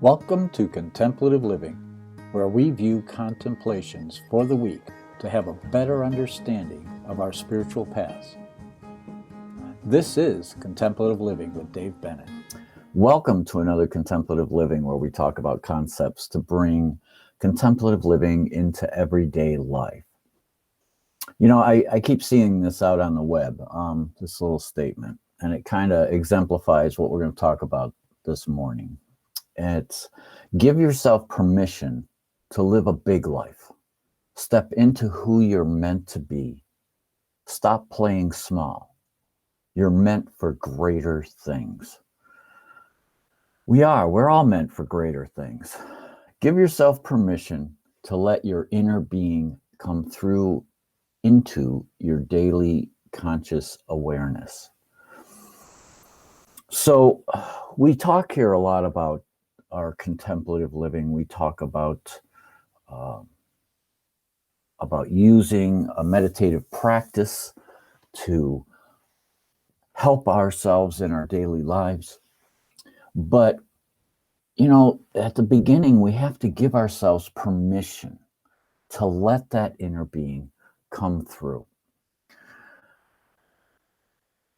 Welcome to Contemplative Living, where we view contemplations for the week to have a better understanding of our spiritual paths. This is Contemplative Living with Dave Bennett. Welcome to another Contemplative Living, where we talk about concepts to bring contemplative living into everyday life. You know, I keep seeing this out on the web, this little statement, and it kind of exemplifies what we're going to talk about this morning. It's give yourself permission to live a big life. Step into who you're meant to be. Stop playing small. You're meant for greater things. We're all meant for greater things. Give yourself permission to let your inner being come through into your daily conscious awareness. So we talk here a lot about our contemplative living. We talk about using a meditative practice to help ourselves in our daily lives. But, you know, at the beginning, we have to give ourselves permission to let that inner being come through.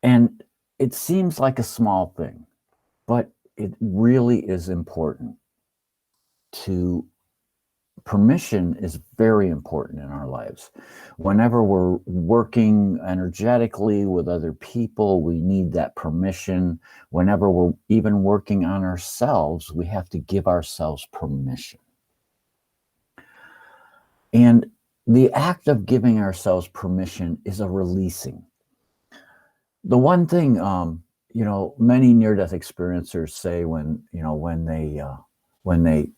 And it seems like a small thing, but it really is important. Permission is very important in our lives. Whenever we're working energetically with other people, we need that permission. Whenever we're even working on ourselves, we have to give ourselves permission. And the act of giving ourselves permission is a releasing. The one thing, many near-death experiencers say when they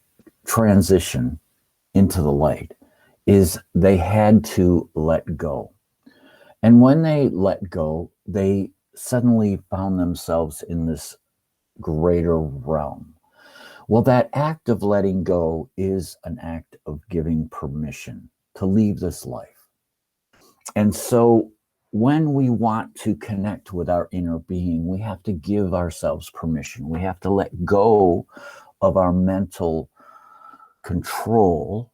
transition into the light is they had to let go. And when they let go, they suddenly found themselves in this greater realm. Well, that act of letting go is an act of giving permission to leave this life. And so when we want to connect with our inner being, we have to give ourselves permission. We have to let go of our mental control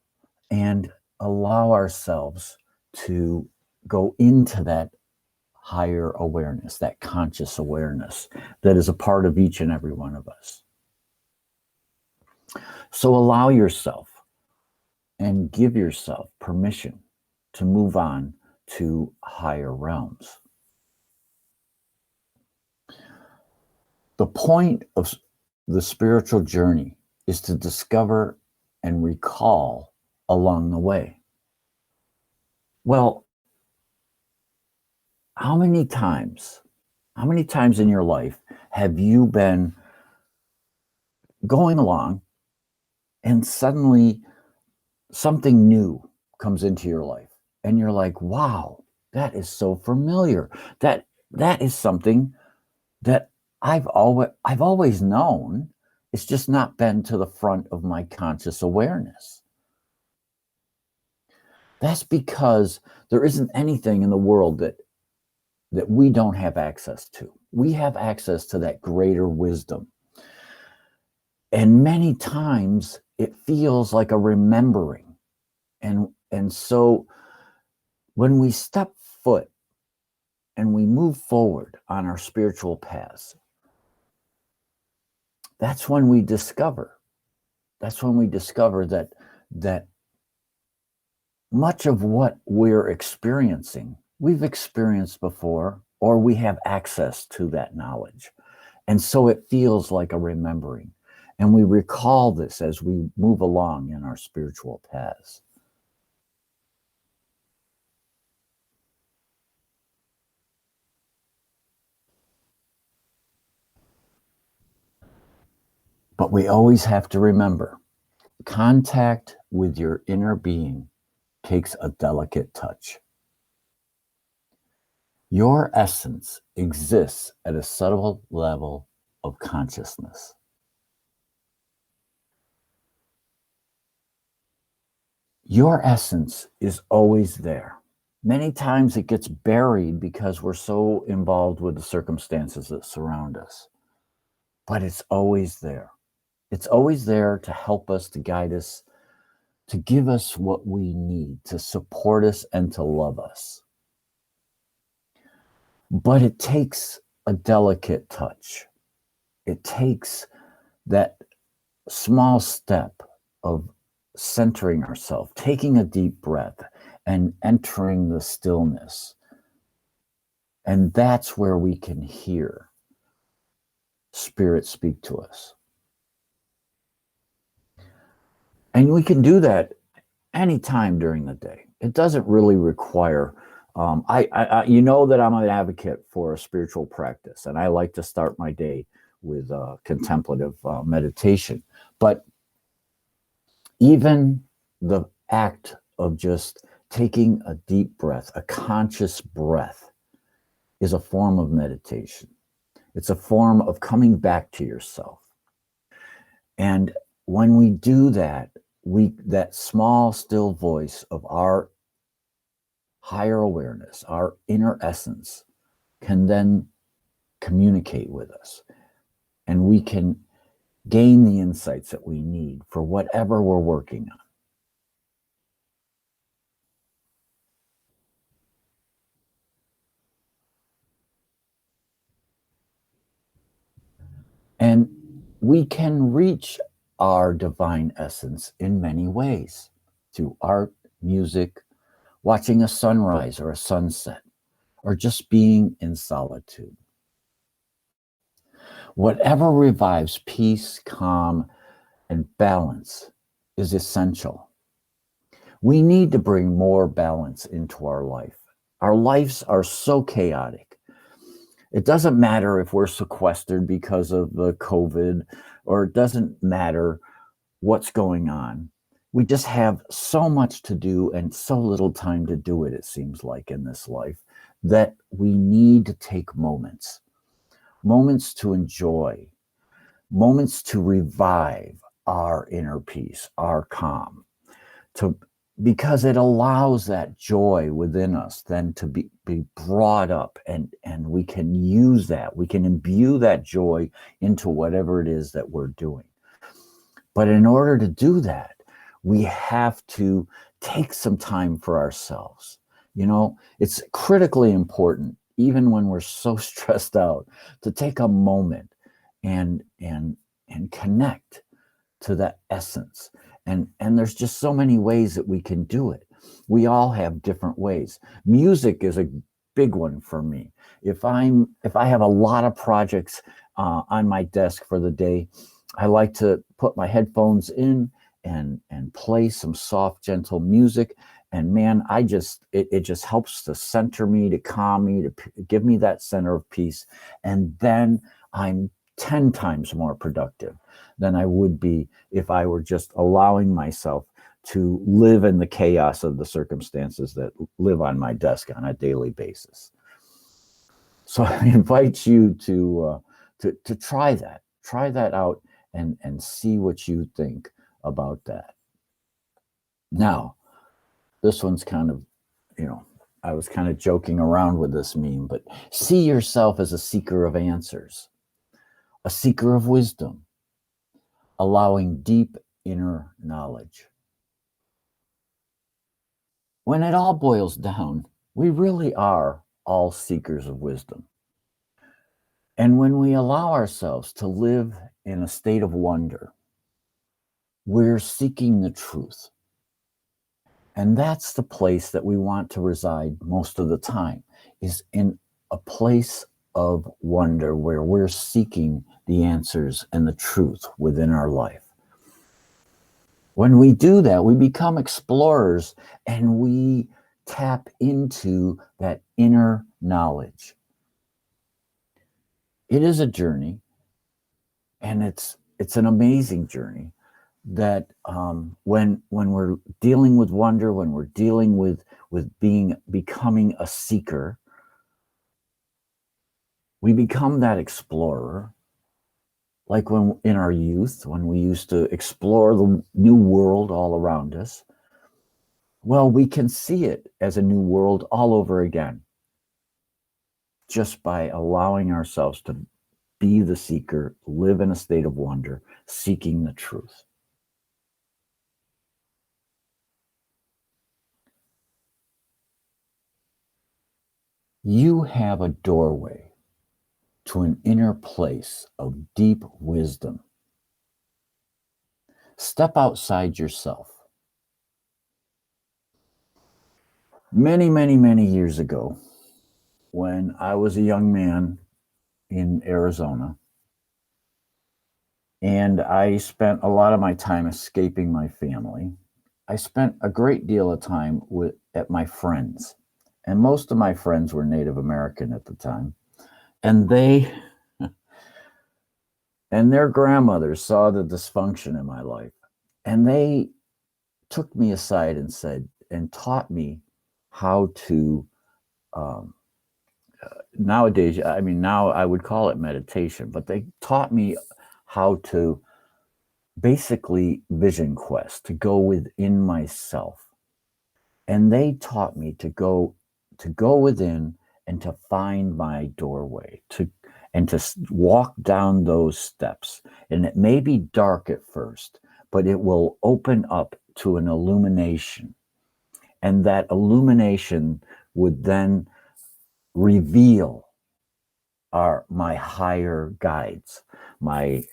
and allow ourselves to go into that higher awareness, that conscious awareness that is a part of each and every one of us. So allow yourself and give yourself permission to move on to higher realms. The point of the spiritual journey is to discover and recall along the way. Well, how many times in your life have you been going along and suddenly something new comes into your life and you're like, wow, that is so familiar. That is something that I've always known. It's just not been to the front of my conscious awareness. That's because there isn't anything in the world that we don't have access to. We have access to that greater wisdom. And many times it feels like a remembering. And so when we step foot and we move forward on our spiritual paths, that's when we discover that much of what we're experiencing, we've experienced before, or we have access to that knowledge. And so it feels like a remembering. And we recall this as we move along in our spiritual paths. But we always have to remember, contact with your inner being takes a delicate touch. Your essence exists at a subtle level of consciousness. Your essence is always there. Many times it gets buried because we're so involved with the circumstances that surround us, but it's always there. It's always there to help us, to guide us, to give us what we need, to support us and to love us. But it takes a delicate touch. It takes that small step of centering ourselves, taking a deep breath and entering the stillness. And that's where we can hear Spirit speak to us. And we can do that anytime during the day. It doesn't really require, you know that I'm an advocate for a spiritual practice, and I like to start my day with contemplative meditation. But even the act of just taking a deep breath, a conscious breath, is a form of meditation. It's a form of coming back to yourself. And when we do that, that small, still voice of our higher awareness, our inner essence, can then communicate with us. And we can gain the insights that we need for whatever we're working on. And we can reach our divine essence in many ways, through art, music, watching a sunrise or a sunset, or just being in solitude. Whatever revives peace, calm, and balance is essential. We need to bring more balance into our life. Our lives are so chaotic. It doesn't matter if we're sequestered because of the COVID, or it doesn't matter what's going on. We just have so much to do and so little time to do it, it seems like, in this life, that we need to take moments to enjoy, moments to revive our inner peace, our calm, because it allows that joy within us then to be brought up, and we can use that. We can imbue that joy into whatever it is that we're doing. But in order to do that, we have to take some time for ourselves. You know, it's critically important, even when we're so stressed out, to take a moment and connect to that essence. And there's just so many ways that we can do it. We all have different ways. Music is a big one for me. If I have a lot of projects on my desk for the day, I like to put my headphones in and play some soft, gentle music. And man, it just helps to center me, to calm me, to give me that center of peace. And then I'm 10 times more productive than I would be if I were just allowing myself to live in the chaos of the circumstances that live on my desk on a daily basis. So I invite you to try that out and see what you think about that. Now, this one's kind of, I was kind of joking around with this meme, but see yourself as a seeker of answers, a seeker of wisdom, allowing deep inner knowledge. When it all boils down, we really are all seekers of wisdom. And when we allow ourselves to live in a state of wonder, we're seeking the truth. And that's the place that we want to reside most of the time, is in a place of wonder where we're seeking the answers and the truth within our life. When we do that, we become explorers and we tap into that inner knowledge. It is a journey, and it's an amazing journey that when we're dealing with wonder, when we're dealing with becoming a seeker, we become that explorer. Like when in our youth, when we used to explore the new world all around us, well, we can see it as a new world all over again, just by allowing ourselves to be the seeker, live in a state of wonder, seeking the truth. You have a doorway to an inner place of deep wisdom. Step outside yourself. Many, many, many years ago, when I was a young man in Arizona, and I spent a lot of my time escaping my family, I spent a great deal of time at my friends. And most of my friends were Native American at the time. And they and their grandmothers saw the dysfunction in my life. And they took me aside and taught me how to, nowadays, I mean, now I would call it meditation, but they taught me how to basically vision quest, to go within myself. And they taught me to go within and to find my doorway, to walk down those steps. And it may be dark at first, but it will open up to an illumination. And that illumination would then reveal my higher guides, my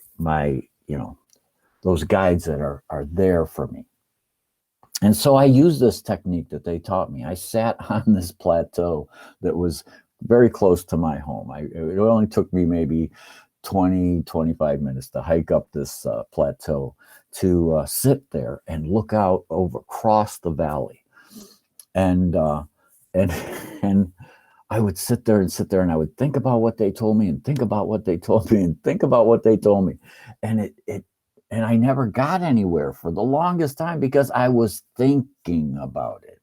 those guides that are there for me. And so I used this technique that they taught me. I sat on this plateau that was very close to my home. It only took me maybe 20, 25 minutes to hike up this plateau, to sit there and look out across the valley. And I would sit there and I would think about what they told me and think about what they told me and think about what they told me. And I never got anywhere for the longest time because I was thinking about it.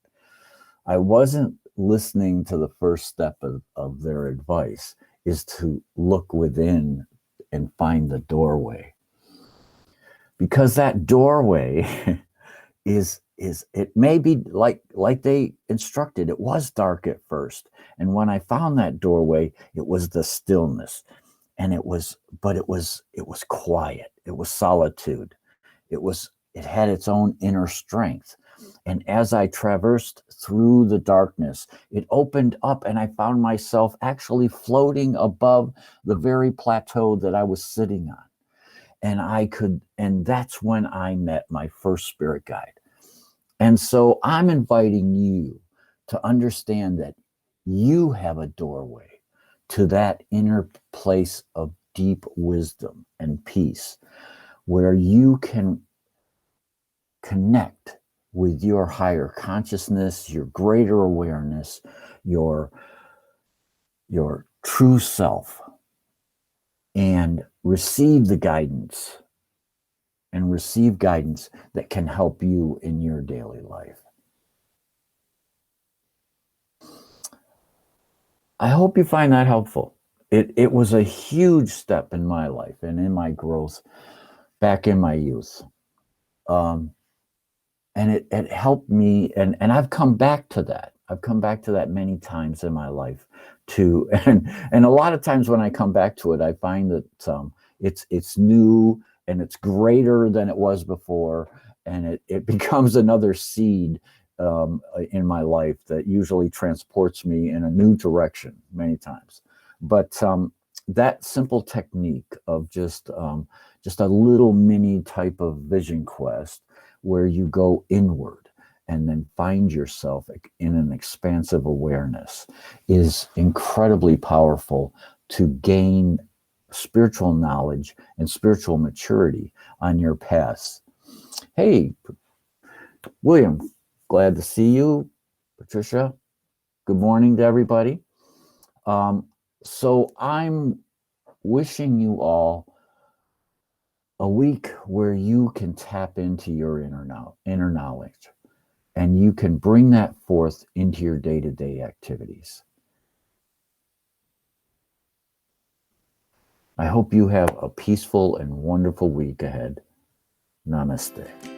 I wasn't listening to the first step of their advice, is to look within and find the doorway. Because that doorway is it may be like they instructed. It was dark at first. And when I found that doorway, it was the stillness. And it was quiet. It was solitude. It had its own inner strength. And as I traversed through the darkness, it opened up and I found myself actually floating above the very plateau that I was sitting on. And that's when I met my first spirit guide. And so I'm inviting you to understand that you have a doorway to that inner place of deep wisdom and peace, where you can connect with your higher consciousness, your greater awareness, your true self, and receive guidance that can help you in your daily life. I hope you find that helpful. It was a huge step in my life and in my growth back in my youth. And it helped me, and I've come back to that. I've come back to that many times in my life too. And a lot of times when I come back to it, I find that it's new and it's greater than it was before. And it becomes another seed in my life that usually transports me in a new direction many times. But that simple technique of just a little mini type of vision quest, where you go inward and then find yourself in an expansive awareness, is incredibly powerful to gain spiritual knowledge and spiritual maturity on your path. Hey, William, glad to see you. Patricia, good morning to everybody. So I'm wishing you all a week where you can tap into your inner knowledge, and you can bring that forth into your day-to-day activities. I hope you have a peaceful and wonderful week ahead. Namaste.